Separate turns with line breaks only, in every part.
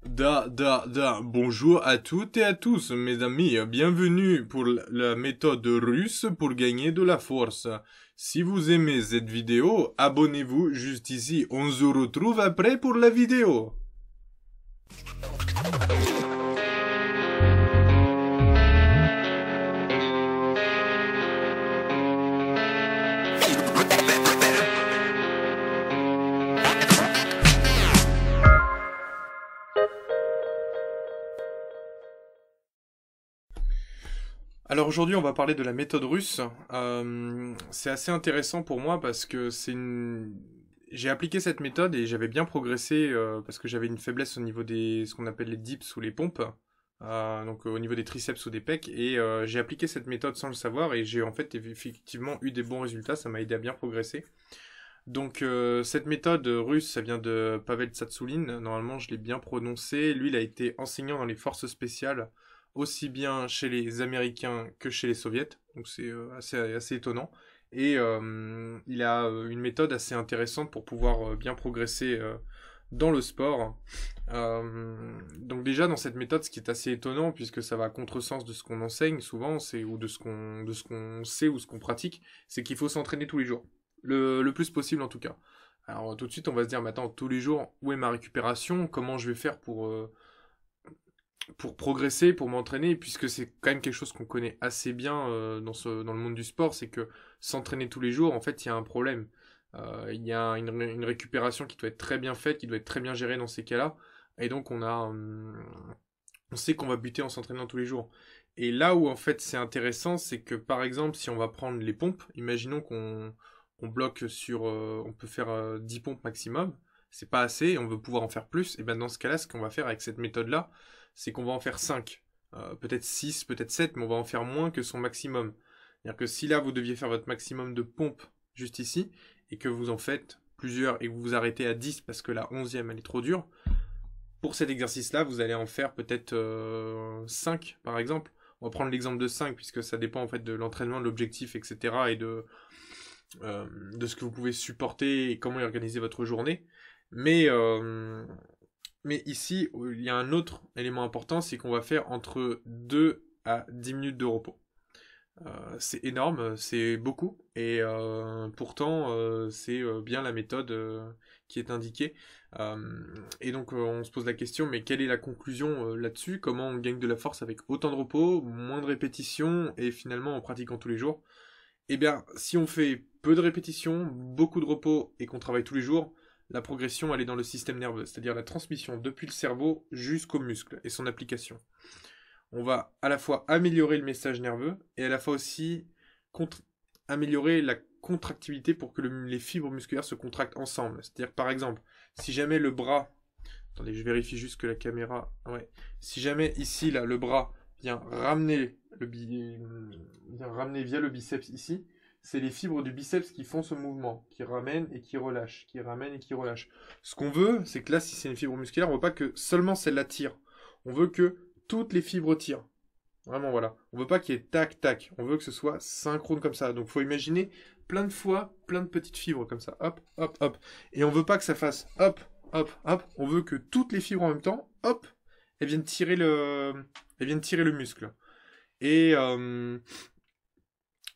Bonjour à toutes et à tous, mes amis. Bienvenue pour la méthode russe pour gagner de la force. Si vous aimez cette vidéo, abonnez-vous juste ici. On se retrouve après pour la vidéo. Alors aujourd'hui, on va parler de la méthode russe. C'est assez intéressant pour moi parce que j'ai appliqué cette méthode et j'avais bien progressé parce que j'avais une faiblesse au niveau des ce qu'on appelle les dips ou les pompes, donc au niveau des triceps ou des pecs. Et j'ai appliqué cette méthode sans le savoir et j'ai en fait effectivement eu des bons résultats. Ça m'a aidé à bien progresser. Donc cette méthode russe, ça vient de Pavel Tsatsouline. Normalement, je l'ai bien prononcé. Lui, il a été enseignant dans les forces spéciales, aussi bien chez les Américains que chez les Soviets. Donc c'est assez étonnant. Et il a une méthode assez intéressante pour pouvoir bien progresser dans le sport. Donc déjà dans cette méthode, ce qui est assez étonnant, puisque ça va à contresens de ce qu'on enseigne souvent, ou de ce qu'on sait ou ce qu'on pratique, c'est qu'il faut s'entraîner tous les jours. Le plus possible en tout cas. Alors tout de suite on va se dire, mais attends, tous les jours, où est ma récupération? Comment je vais faire pour progresser, pour m'entraîner, puisque c'est quand même quelque chose qu'on connaît assez bien dans le monde du sport, c'est que s'entraîner tous les jours, en fait, il y a un problème. Il y a une récupération qui doit être très bien faite, qui doit être très bien gérée dans ces cas-là, et donc on sait qu'on va buter en s'entraînant tous les jours. Et là où en fait c'est intéressant, c'est que par exemple, si on va prendre les pompes, imaginons qu'on bloque sur, on peut faire 10 pompes maximum, c'est pas assez, et on veut pouvoir en faire plus, et bien dans ce cas-là, ce qu'on va faire avec cette méthode-là, c'est qu'on va en faire 5, peut-être 6, peut-être 7, mais on va en faire moins que son maximum. C'est-à-dire que si là vous deviez faire votre maximum de pompes juste ici, et que vous en faites plusieurs, et que vous vous arrêtez à 10 parce que la 11e elle est trop dure, pour cet exercice-là, vous allez en faire peut-être 5 par exemple. On va prendre l'exemple de 5, puisque ça dépend en fait de l'entraînement, de l'objectif, etc. et de ce que vous pouvez supporter et comment organiser votre journée. Mais ici, il y a un autre élément important, c'est qu'on va faire entre 2 à 10 minutes de repos. C'est énorme, c'est beaucoup, et pourtant c'est bien la méthode qui est indiquée. Et donc on se pose la question, mais quelle est la conclusion là-dessus? Comment on gagne de la force avec autant de repos, moins de répétitions, et finalement en pratiquant tous les jours? Eh bien, si on fait peu de répétitions, beaucoup de repos, et qu'on travaille tous les jours, la progression, elle est dans le système nerveux, c'est-à-dire la transmission depuis le cerveau jusqu'au muscle et son application. On va à la fois améliorer le message nerveux et à la fois aussi améliorer la contractilité pour que les fibres musculaires se contractent ensemble. C'est-à-dire, par exemple, si jamais le bras... Attendez, je vérifie juste que la caméra... Ouais. Si jamais ici, là, le bras vient ramener via le biceps ici, c'est les fibres du biceps qui font ce mouvement, qui ramènent et qui relâchent, qui ramènent et qui relâchent. Ce qu'on veut, c'est que là, si c'est une fibre musculaire, on veut pas que seulement celle-là tire. On veut que toutes les fibres tirent. Vraiment, voilà. On veut pas qu'il y ait tac, tac. On veut que ce soit synchrone comme ça. Donc, faut imaginer plein de fois, plein de petites fibres comme ça. Hop, hop, hop. Et on veut pas que ça fasse hop, hop, hop. On veut que toutes les fibres en même temps, hop, elles viennent tirer le muscle. Et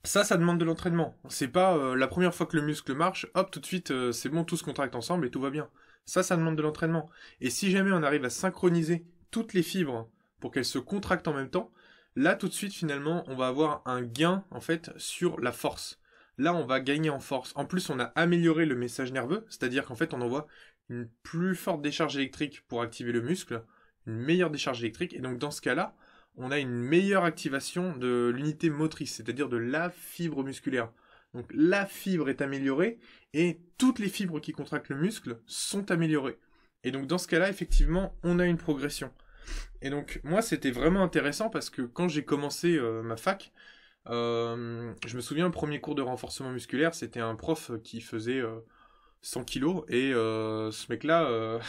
ça demande de l'entraînement. C'est pas la première fois que le muscle marche, hop, tout de suite, c'est bon, tout se contracte ensemble et tout va bien. Ça demande de l'entraînement. Et si jamais on arrive à synchroniser toutes les fibres pour qu'elles se contractent en même temps, là, tout de suite, finalement, on va avoir un gain, en fait, sur la force. Là, on va gagner en force. En plus, on a amélioré le message nerveux, c'est-à-dire qu'en fait, on envoie une plus forte décharge électrique pour activer le muscle, une meilleure décharge électrique, et donc dans ce cas-là, on a une meilleure activation de l'unité motrice, c'est-à-dire de la fibre musculaire. Donc la fibre est améliorée et toutes les fibres qui contractent le muscle sont améliorées. Et donc dans ce cas-là, effectivement, on a une progression. Et donc moi, c'était vraiment intéressant parce que quand j'ai commencé ma fac, je me souviens, le premier cours de renforcement musculaire, c'était un prof qui faisait 100 kilos, et ce mec-là,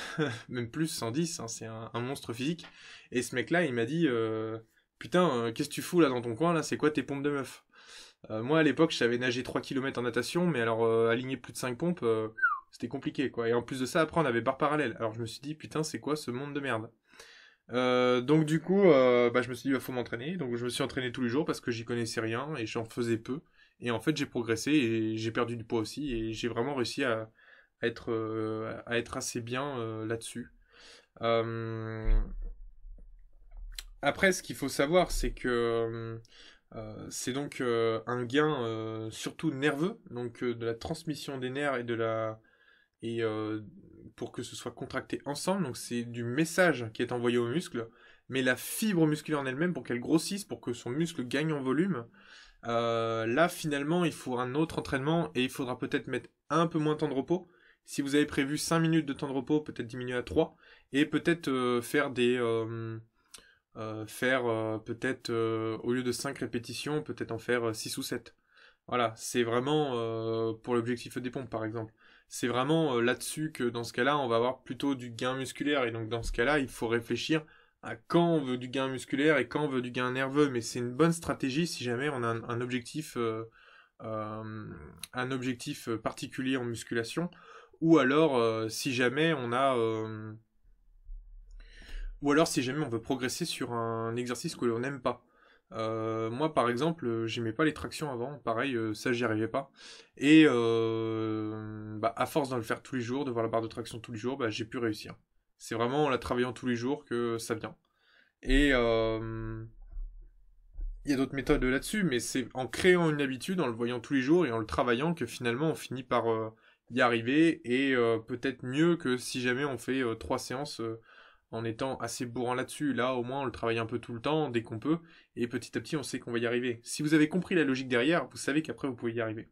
même plus 110, hein, c'est un monstre physique, et ce mec-là, il m'a dit putain, qu'est-ce que tu fous là dans ton coin, là, c'est quoi tes pompes de meuf? Moi, à l'époque, je savais nager 3 km en natation, mais alors aligner plus de 5 pompes, C'était compliqué, quoi. Et en plus de ça, après, on avait barre parallèle. Alors je me suis dit, putain, c'est quoi ce monde de merde? Donc du coup, je me suis dit, il faut m'entraîner. Donc je me suis entraîné tous les jours parce que j'y connaissais rien et j'en faisais peu. Et en fait, j'ai progressé et j'ai perdu du poids aussi. Et j'ai vraiment réussi à être assez bien là-dessus. Euh, Après, ce qu'il faut savoir, c'est que c'est donc un gain surtout nerveux, donc de la transmission des nerfs et pour que ce soit contracté ensemble. Donc c'est du message qui est envoyé au muscle, mais la fibre musculaire en elle-même pour qu'elle grossisse, pour que son muscle gagne en volume. Là, finalement, il faut un autre entraînement et il faudra peut-être mettre un peu moins de temps de repos. Si vous avez prévu 5 minutes de temps de repos, peut-être diminuer à 3 et peut-être peut-être au lieu de 5 répétitions, peut-être en faire 6 ou 7. Voilà, c'est vraiment pour l'objectif des pompes par exemple. C'est vraiment là-dessus que dans ce cas-là, on va avoir plutôt du gain musculaire. Et donc dans ce cas-là, il faut réfléchir à quand on veut du gain musculaire et quand on veut du gain nerveux. Mais c'est une bonne stratégie si jamais on a un objectif particulier en musculation. Ou alors si jamais ou alors si jamais on veut progresser sur un exercice que l'on n'aime pas. Moi, par exemple, j'aimais pas les tractions avant. Pareil, ça, j'y arrivais pas. Et à force d'en le faire tous les jours, de voir la barre de traction tous les jours, j'ai pu réussir. C'est vraiment en la travaillant tous les jours que ça vient. Et il y a d'autres méthodes là-dessus, mais c'est en créant une habitude, en le voyant tous les jours et en le travaillant que finalement on finit par y arriver et peut-être mieux que si jamais on fait 3 séances en étant assez bourrant là-dessus. Là, au moins, on le travaille un peu tout le temps, dès qu'on peut, et petit à petit, on sait qu'on va y arriver. Si vous avez compris la logique derrière, vous savez qu'après, vous pouvez y arriver.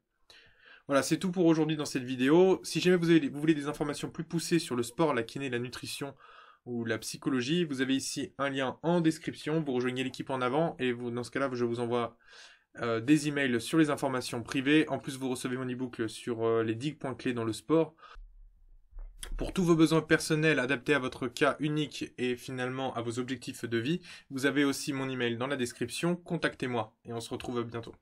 Voilà, c'est tout pour aujourd'hui dans cette vidéo. Si jamais vous voulez des informations plus poussées sur le sport, la kiné, la nutrition ou la psychologie, vous avez ici un lien en description. Vous rejoignez l'équipe en avant, et dans ce cas-là, je vous envoie des emails sur les informations privées. En plus, vous recevez mon e-book sur les 10 points clés dans le sport. Pour tous vos besoins personnels adaptés à votre cas unique et finalement à vos objectifs de vie, vous avez aussi mon email dans la description. Contactez-moi et on se retrouve bientôt.